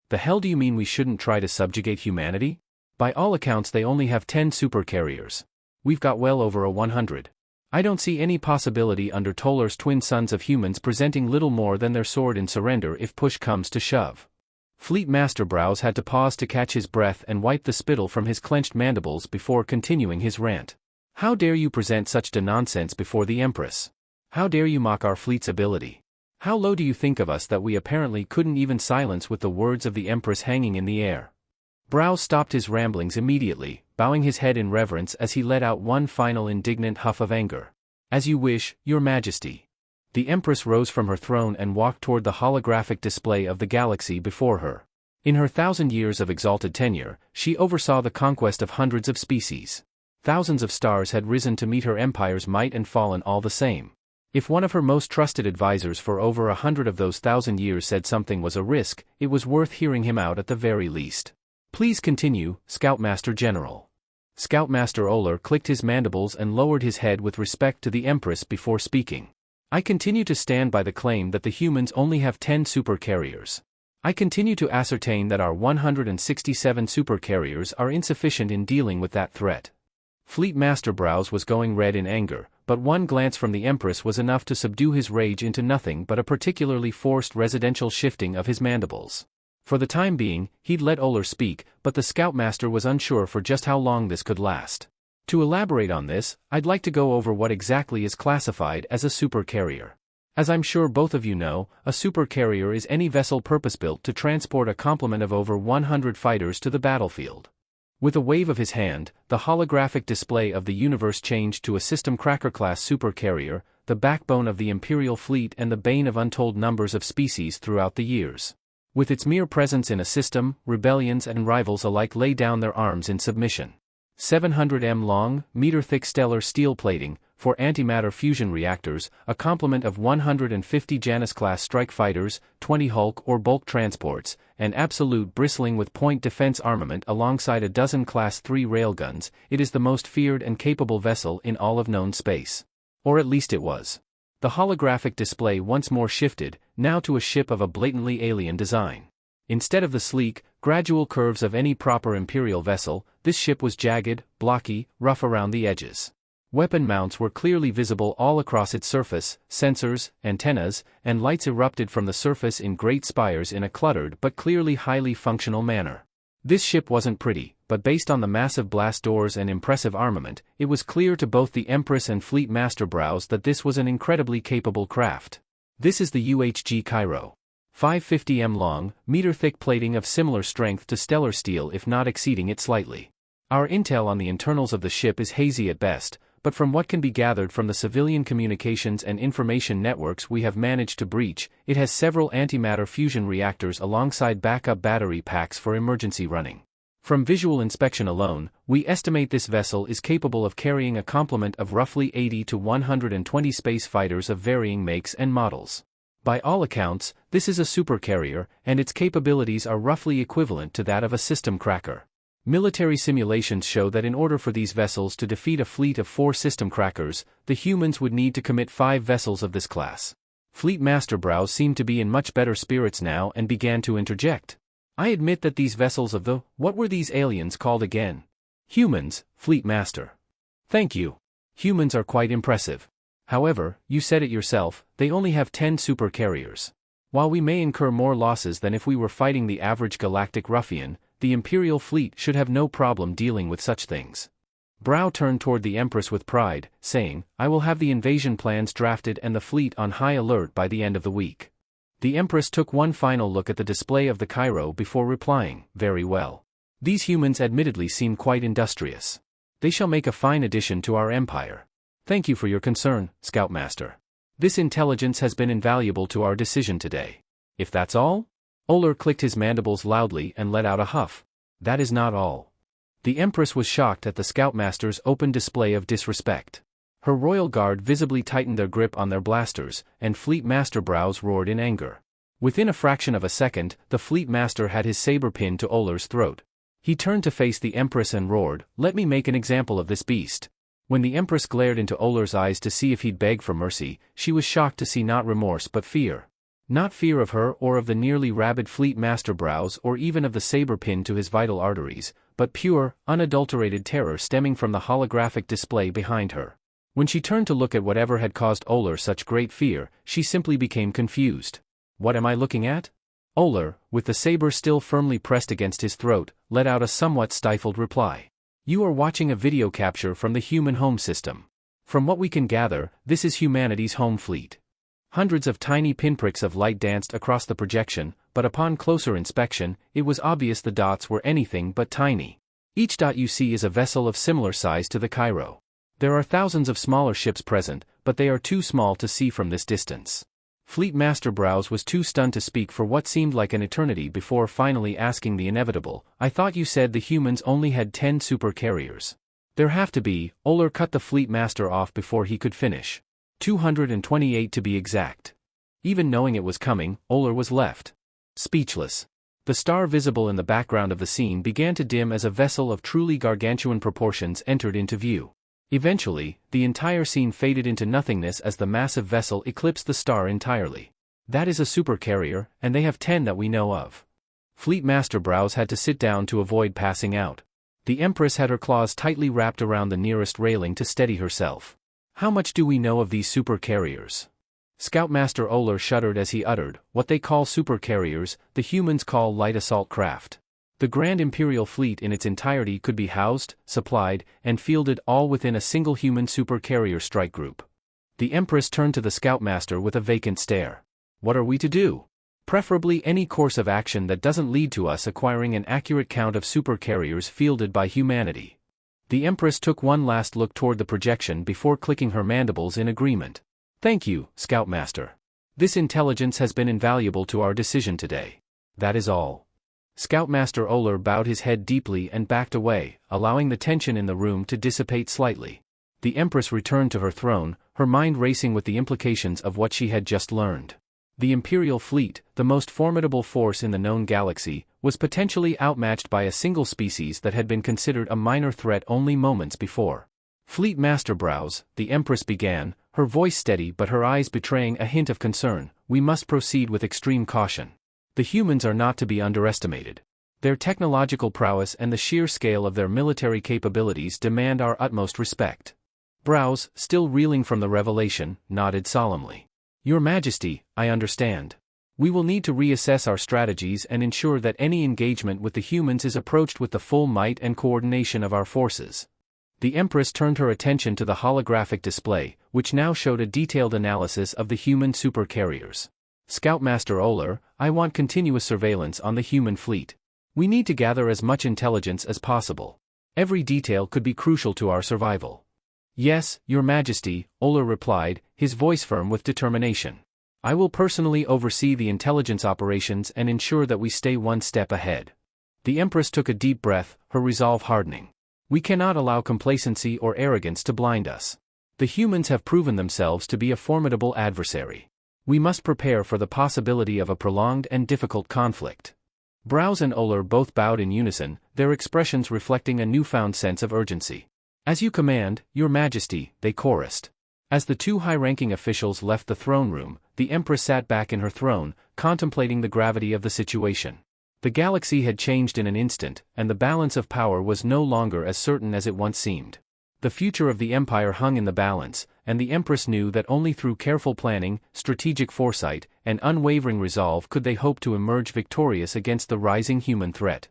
The hell do you mean we shouldn't try to subjugate humanity? By all accounts they only have 10 supercarriers. We've got well over a 100. I don't see any possibility under Toller's twin sons of humans presenting little more than their sword in surrender if push comes to shove. Fleet Master Browse had to pause to catch his breath and wipe the spittle from his clenched mandibles before continuing his rant. How dare you present such nonsense before the Empress? How dare you mock our fleet's ability? How low do you think of us that we apparently couldn't even silence with the words of the Empress hanging in the air? Browse stopped his ramblings immediately, bowing his head in reverence as he let out one final indignant huff of anger. As you wish, Your Majesty. The Empress rose from her throne and walked toward the holographic display of the galaxy before her. In her 1,000 years of exalted tenure, she oversaw the conquest of hundreds of species. Thousands of stars had risen to meet her empire's might and fallen all the same. If one of her most trusted advisors for over 100 of those 1,000 years said something was a risk, it was worth hearing him out at the very least. Please continue, Scoutmaster General. Scoutmaster Oler clicked his mandibles and lowered his head with respect to the Empress before speaking. I continue to stand by the claim that the humans only have 10 supercarriers. I continue to ascertain that our 167 supercarriers are insufficient in dealing with that threat. Fleet Master Browse was going red in anger, but one glance from the Empress was enough to subdue his rage into nothing but a particularly forced residential shifting of his mandibles. For the time being, he'd let Oler speak, but the Scoutmaster was unsure for just how long this could last. To elaborate on this, I'd like to go over what exactly is classified as a supercarrier. As I'm sure both of you know, a supercarrier is any vessel purpose-built to transport a complement of over 100 fighters to the battlefield. With a wave of his hand, the holographic display of the universe changed to a System Cracker-class supercarrier, the backbone of the Imperial fleet and the bane of untold numbers of species throughout the years. With its mere presence in a system, rebellions and rivals alike lay down their arms in submission. 700 m long, meter-thick stellar steel plating, for antimatter fusion reactors, a complement of 150 Janus-class strike fighters, 20 Hulk or bulk transports, and absolute bristling with point defense armament alongside a dozen Class 3 railguns, it is the most feared and capable vessel in all of known space. Or at least it was. The holographic display once more shifted, now to a ship of a blatantly alien design. Instead of the sleek, gradual curves of any proper Imperial vessel, this ship was jagged, blocky, rough around the edges. Weapon mounts were clearly visible all across its surface, sensors, antennas, and lights erupted from the surface in great spires in a cluttered but clearly highly functional manner. This ship wasn't pretty, but based on the massive blast doors and impressive armament, it was clear to both the Empress and Fleet Master Browse that this was an incredibly capable craft. This is the UHG Cairo. 550 m long, meter-thick plating of similar strength to stellar steel if not exceeding it slightly. Our intel on the internals of the ship is hazy at best, but from what can be gathered from the civilian communications and information networks we have managed to breach, it has several antimatter fusion reactors alongside backup battery packs for emergency running. From visual inspection alone, we estimate this vessel is capable of carrying a complement of roughly 80 to 120 space fighters of varying makes and models. By all accounts, this is a supercarrier, and its capabilities are roughly equivalent to that of a system cracker. Military simulations show that in order for these vessels to defeat a fleet of 4 system crackers, the humans would need to commit 5 vessels of this class. Fleet Master Browse seemed to be in much better spirits now and began to interject. I admit that these vessels of the, what were these aliens called again? Humans, Fleet Master. Thank you. Humans are quite impressive. However, you said it yourself, they only have 10 supercarriers. While we may incur more losses than if we were fighting the average galactic ruffian, the Imperial fleet should have no problem dealing with such things. Brow turned toward the Empress with pride, saying, I will have the invasion plans drafted and the fleet on high alert by the end of the week. The Empress took one final look at the display of the Cairo before replying, very well. These humans admittedly seem quite industrious. They shall make a fine addition to our empire. Thank you for your concern, Scoutmaster. This intelligence has been invaluable to our decision today. If that's all? Oler clicked his mandibles loudly and let out a huff. That is not all. The Empress was shocked at the Scoutmaster's open display of disrespect. Her royal guard visibly tightened their grip on their blasters, and Fleet Master Browse roared in anger. Within a fraction of a second, the Fleet Master had his saber pinned to Oler's throat. He turned to face the Empress and roared, "Let me make an example of this beast." When the Empress glared into Oler's eyes to see if he'd beg for mercy, she was shocked to see not remorse but fear. Not fear of her or of the nearly rabid Fleet Master brows or even of the saber pin to his vital arteries, but pure, unadulterated terror stemming from the holographic display behind her. When she turned to look at whatever had caused Oler such great fear, she simply became confused. What am I looking at? Oler, with the saber still firmly pressed against his throat, let out a somewhat stifled reply. You are watching a video capture from the human home system. From what we can gather, this is humanity's home fleet. Hundreds of tiny pinpricks of light danced across the projection, but upon closer inspection, it was obvious the dots were anything but tiny. Each dot you see is a vessel of similar size to the Cairo. There are thousands of smaller ships present, but they are too small to see from this distance. Fleet Master Browse was too stunned to speak for what seemed like an eternity before finally asking the inevitable. I thought you said the humans only had 10 supercarriers. There have to be. Oler cut the Fleet Master off before he could finish. 228 to be exact. Even knowing it was coming, Oler was left speechless. The star visible in the background of the scene began to dim as a vessel of truly gargantuan proportions entered into view. Eventually, the entire scene faded into nothingness as the massive vessel eclipsed the star entirely. That is a supercarrier, and they have 10 that we know of. Fleet Master Browse had to sit down to avoid passing out. The Empress had her claws tightly wrapped around the nearest railing to steady herself. How much do we know of these supercarriers? Scoutmaster Oler shuddered as he uttered, what they call supercarriers, the humans call light assault craft. The Grand Imperial Fleet in its entirety could be housed, supplied, and fielded all within a single human supercarrier strike group. The Empress turned to the Scoutmaster with a vacant stare. What are we to do? Preferably any course of action that doesn't lead to us acquiring an accurate count of supercarriers fielded by humanity. The Empress took one last look toward the projection before clicking her mandibles in agreement. Thank you, Scoutmaster. This intelligence has been invaluable to our decision today. That is all. Scoutmaster Oler bowed his head deeply and backed away, allowing the tension in the room to dissipate slightly. The Empress returned to her throne, her mind racing with the implications of what she had just learned. The Imperial Fleet, the most formidable force in the known galaxy, was potentially outmatched by a single species that had been considered a minor threat only moments before. Fleet Master Browse, the Empress began, her voice steady but her eyes betraying a hint of concern, we must proceed with extreme caution. The humans are not to be underestimated. Their technological prowess and the sheer scale of their military capabilities demand our utmost respect. Browse, still reeling from the revelation, nodded solemnly. Your Majesty, I understand. We will need to reassess our strategies and ensure that any engagement with the humans is approached with the full might and coordination of our forces. The Empress turned her attention to the holographic display, which now showed a detailed analysis of the human supercarriers. Scoutmaster Oler, I want continuous surveillance on the human fleet. We need to gather as much intelligence as possible. Every detail could be crucial to our survival. Yes, Your Majesty, Oler replied, his voice firm with determination. I will personally oversee the intelligence operations and ensure that we stay one step ahead. The Empress took a deep breath, her resolve hardening. We cannot allow complacency or arrogance to blind us. The humans have proven themselves to be a formidable adversary. We must prepare for the possibility of a prolonged and difficult conflict. Browse and Oler both bowed in unison, their expressions reflecting a newfound sense of urgency. As you command, Your Majesty, they chorused. As the two high-ranking officials left the throne room, the Empress sat back in her throne, contemplating the gravity of the situation. The galaxy had changed in an instant, and the balance of power was no longer as certain as it once seemed. The future of the Empire hung in the balance, and the Empress knew that only through careful planning, strategic foresight, and unwavering resolve could they hope to emerge victorious against the rising human threat.